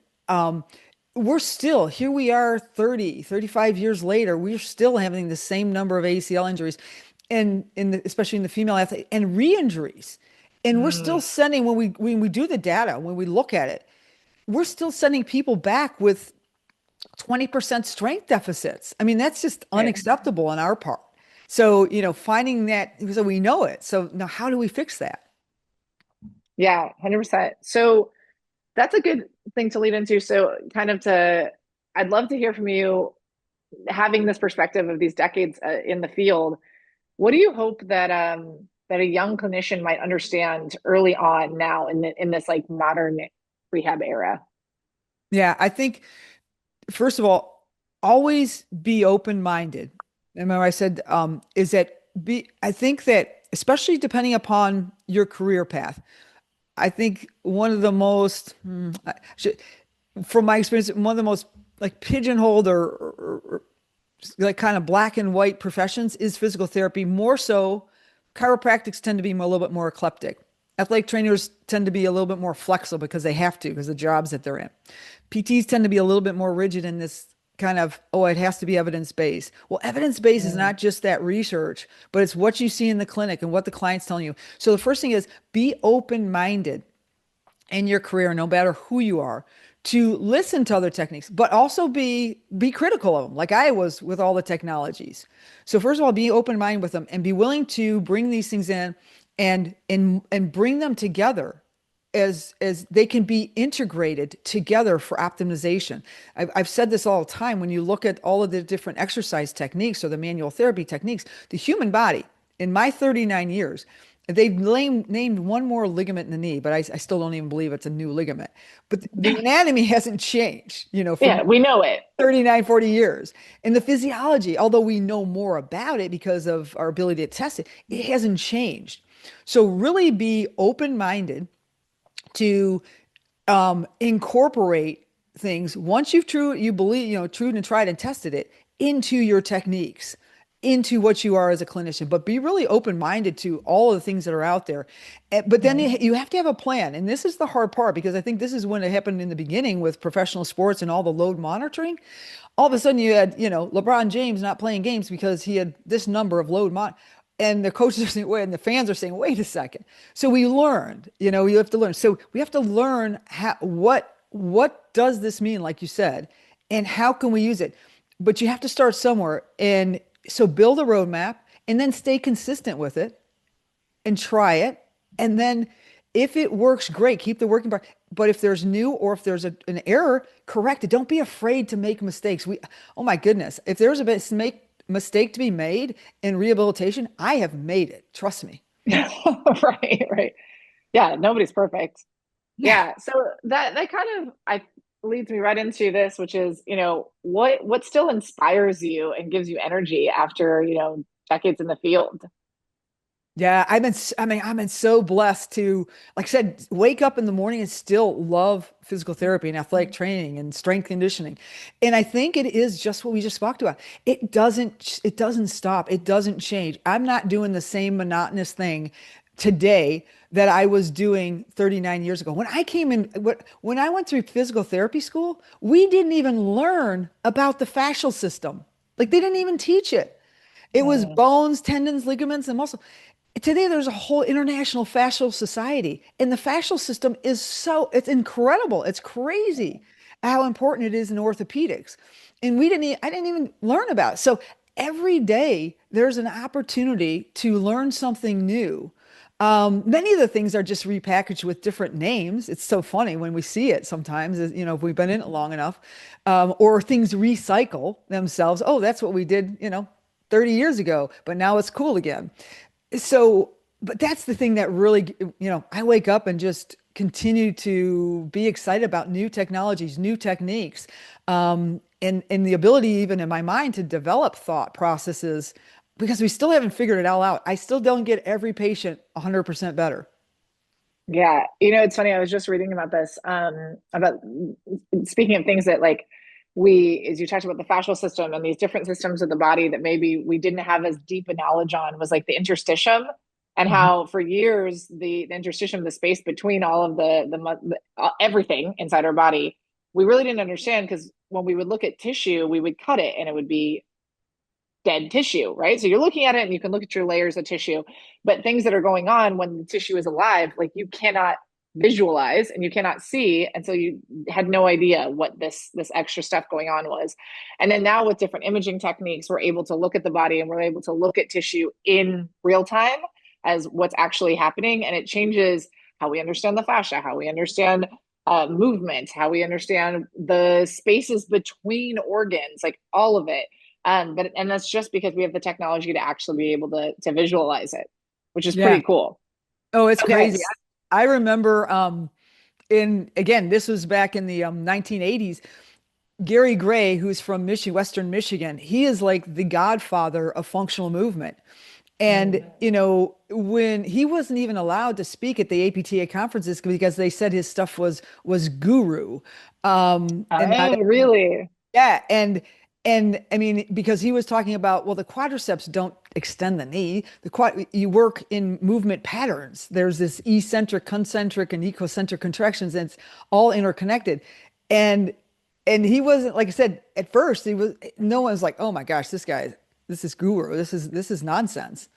Speaker 2: we're still here. We are 35 years later. We're still having the same number of ACL injuries, and especially in the female athlete and re-injuries. And we're still
Speaker 3: Mm,
Speaker 2: sending when we do the data, when we look at it, we're still sending people back with 20% strength deficits. I mean, that's just
Speaker 3: yeah.
Speaker 2: unacceptable on our part. So, finding that, so we know it. So now how do we fix that?
Speaker 3: Yeah, 100%. So that's a good thing to lead into. So I'd love to hear from you, having this perspective of these decades in the field. What do you hope that a young clinician might understand early on now in this like modern rehab era?
Speaker 2: Yeah, I think first of all, always be open-minded. Remember I said, is that I think that especially depending upon your career path, I think one of the most, from my experience, one of the most like pigeonholed or like kind of black and white professions is physical therapy. More so, chiropractics tend to be a little bit more eclectic. Athletic trainers tend to be a little bit more flexible because they have to, because of the jobs that they're in. PTs tend to be a little bit more rigid in this kind of, oh, it has to be evidence-based. Well, evidence-based is
Speaker 3: Mm.
Speaker 2: not just that research, but it's what you see in the clinic and what the client's telling you. So the first thing is be open-minded in your career, no matter who you are, to listen to other techniques, but also be critical of them, like I was with all the technologies. So first of all, be open minded with them and be willing to bring these things in and bring them together as they can be integrated together for optimization. I've said this all the time. When you look at all of the different exercise techniques or the manual therapy techniques, the human body, in my 39 years, they've named one more ligament in the knee, but I still don't even believe it's a new ligament. But the anatomy hasn't changed,
Speaker 3: Yeah,
Speaker 2: from
Speaker 3: we know it.
Speaker 2: 39, 40 years. And the physiology, although we know more about it because of our ability to test it, it hasn't changed. So really be open-minded to incorporate things once you believe, true and tried and tested it into your techniques, into what you are as a clinician, but be really open-minded to all of the things that are out there. But then
Speaker 3: Mm.
Speaker 2: you have to have a plan. And this is the hard part because I think this is when it happened in the beginning with professional sports and all the load monitoring. All of a sudden you had, LeBron James not playing games because he had this number of and the coaches are saying, wait, and the fans are saying, wait a second. So we learned, you have to learn. So we have to learn what does this mean, like you said, and how can we use it? But you have to start somewhere. And so build a roadmap and then stay consistent with it and try it. And then if it works, great, keep the working part. But if there's new or if there's an error, correct it. Don't be afraid to make mistakes. Oh my goodness, if there's a mistake to be made in rehabilitation, I have made it. Trust me.
Speaker 3: Right, right. Yeah, nobody's perfect.
Speaker 2: Yeah.
Speaker 3: Yeah, so that kind of I leads me right into this, which is, what still inspires you and gives you energy after, decades in the field?
Speaker 2: Yeah, I've been so blessed to, like I said, wake up in the morning and still love physical therapy and athletic training and strength conditioning. And I think it is just what we just talked about. It doesn't stop. It doesn't change. I'm not doing the same monotonous thing today that I was doing 39 years ago. When I went through physical therapy school, we didn't even learn about the fascial system. Like they didn't even teach it. It was
Speaker 3: Mm.
Speaker 2: bones, tendons, ligaments, and muscle. Today, there's a whole international fascial society, and the fascial system it's incredible. It's crazy how important it is in orthopedics. And I didn't even learn about it. So every day there's an opportunity to learn something new. Many of the things are just repackaged with different names. It's so funny when we see it sometimes, if we've been in it long enough, or things recycle themselves. Oh, that's what we did, 30 years ago, but now it's cool again. So, but that's the thing that really, I wake up and just continue to be excited about new technologies, new techniques, and the ability even in my mind to develop thought processes because we still haven't figured it all out. I still don't get every patient 100% better.
Speaker 3: Yeah, it's funny. I was just reading about this, about speaking of things that like as you talked about the fascial system and these different systems of the body that maybe we didn't have as deep a knowledge on was like the interstitium, and
Speaker 2: Mhm.
Speaker 3: how for years the interstitium, the space between all of everything inside our body, we really didn't understand because when we would look at tissue, we would cut it and it would be dead tissue, right? So you're looking at it and you can look at your layers of tissue, but things that are going on when the tissue is alive, like you cannot visualize and you cannot see, and so you had no idea what this extra stuff going on was. And then now with different imaging techniques, we're able to look at the body and we're able to look at tissue in real time as what's actually happening, and it changes how we understand the fascia, how we understand movement, how we understand the spaces between organs, like all of it. But and that's just because we have the technology to actually be able to visualize it, which is
Speaker 2: Yeah.
Speaker 3: pretty cool.
Speaker 2: Oh, it's
Speaker 3: Okay.
Speaker 2: crazy. I remember in again, this was back in the 1980s. Gary Gray, who's from Michigan, Western Michigan, he is like the godfather of functional movement. And, when he wasn't even allowed to speak at the APTA conferences because they said his stuff was guru. And not
Speaker 3: Oh, really?
Speaker 2: yeah, and I mean, because he was talking about, well, the quadriceps don't extend the knee. You work in movement patterns. There's this eccentric, concentric, and ecocentric contractions, and it's all interconnected. And he wasn't, like I said, at first no one's like, oh my gosh, this is guru. This is nonsense.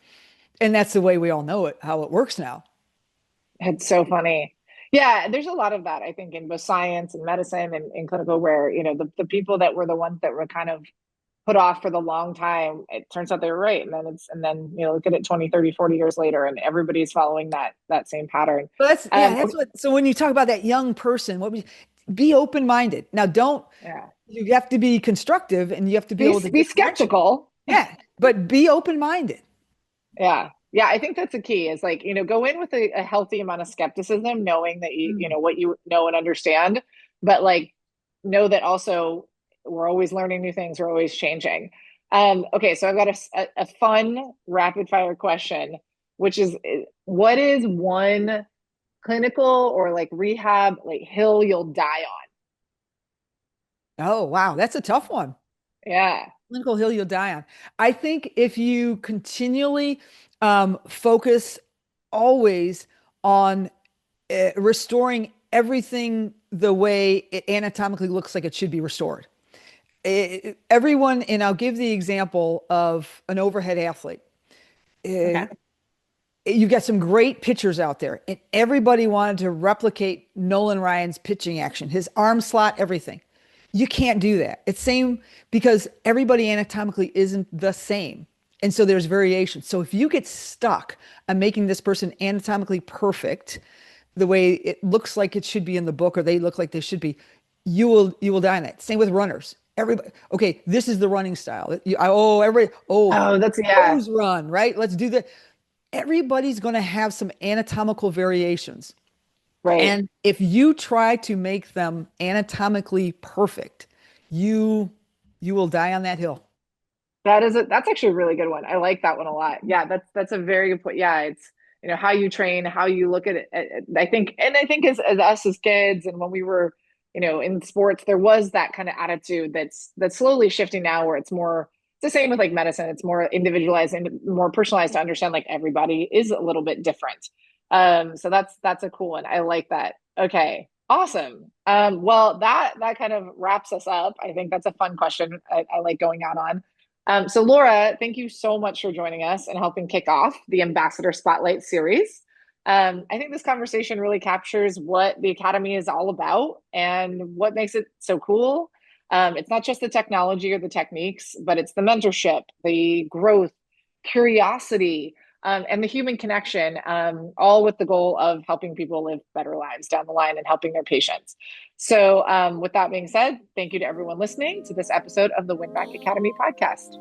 Speaker 2: And that's the way we all know it, how it works now.
Speaker 3: It's so funny. Yeah, there's a lot of that, I think, in both science and medicine and in clinical where, the people that were the ones that were kind of put off for the long time, it turns out they were right. And then look at it 20, 30, 40 years later, and everybody's following that same pattern.
Speaker 2: But
Speaker 3: Um,
Speaker 2: that's what, so when you talk about that young person, be open-minded. Now,
Speaker 3: yeah.
Speaker 2: you have to be constructive and you have to be
Speaker 3: Be
Speaker 2: able to
Speaker 3: be
Speaker 2: differentiate.
Speaker 3: skeptical.
Speaker 2: Yeah, but be open-minded.
Speaker 3: Yeah. Yeah, I think that's the key is like, go in with a healthy amount of skepticism, knowing that
Speaker 2: Mm.
Speaker 3: what you know and understand, but like know that also we're always learning new things, we're always changing. Okay, so I've got a fun rapid fire question, which is what is one clinical or like rehab like hill you'll die on?
Speaker 2: Oh, wow, that's a tough one.
Speaker 3: Yeah.
Speaker 2: Clinical hill you'll die on. I think if you continually focus always on restoring everything the way it anatomically looks like it should be restored. Everyone, and I'll give the example of an overhead athlete. Uh,
Speaker 3: Okay.
Speaker 2: you've got some great pitchers out there, and everybody wanted to replicate Nolan Ryan's pitching action, his arm slot, everything. You can't do that. It's same because everybody anatomically isn't the same. And so there's variation. So if you get stuck on making this person anatomically perfect, the way it looks like it should be in the book or they look like they should be, you will die on that. Same with runners. Everybody, okay, this is the running style.
Speaker 3: Oh, that's yeah.
Speaker 2: Pose run, right? Let's do that. Everybody's going to have some anatomical variations.
Speaker 3: Right.
Speaker 2: And if you try to make them anatomically perfect, you you will die on that hill.
Speaker 3: That's actually a really good one. I like that one a lot. Yeah, that's a very good point. Yeah, it's how you train, how you look at it. I think as us as kids and when we were, in sports, there was that kind of attitude that's slowly shifting now where it's the same with like medicine. It's more individualized and more personalized to understand like everybody is a little bit different. So that's a cool one. I like that. Okay. Awesome. Well, that kind of wraps us up. I think that's a fun question. I like going out on. So Laura, thank you so much for joining us and helping kick off the Ambassador Spotlight series. I think this conversation really captures what the Academy is all about and what makes it so cool. It's not just the technology or the techniques, but it's the mentorship, the growth, curiosity, and the human connection, all with the goal of helping people live better lives down the line and helping their patients. So, with that being said, thank you to everyone listening to this episode of the Winback Academy podcast.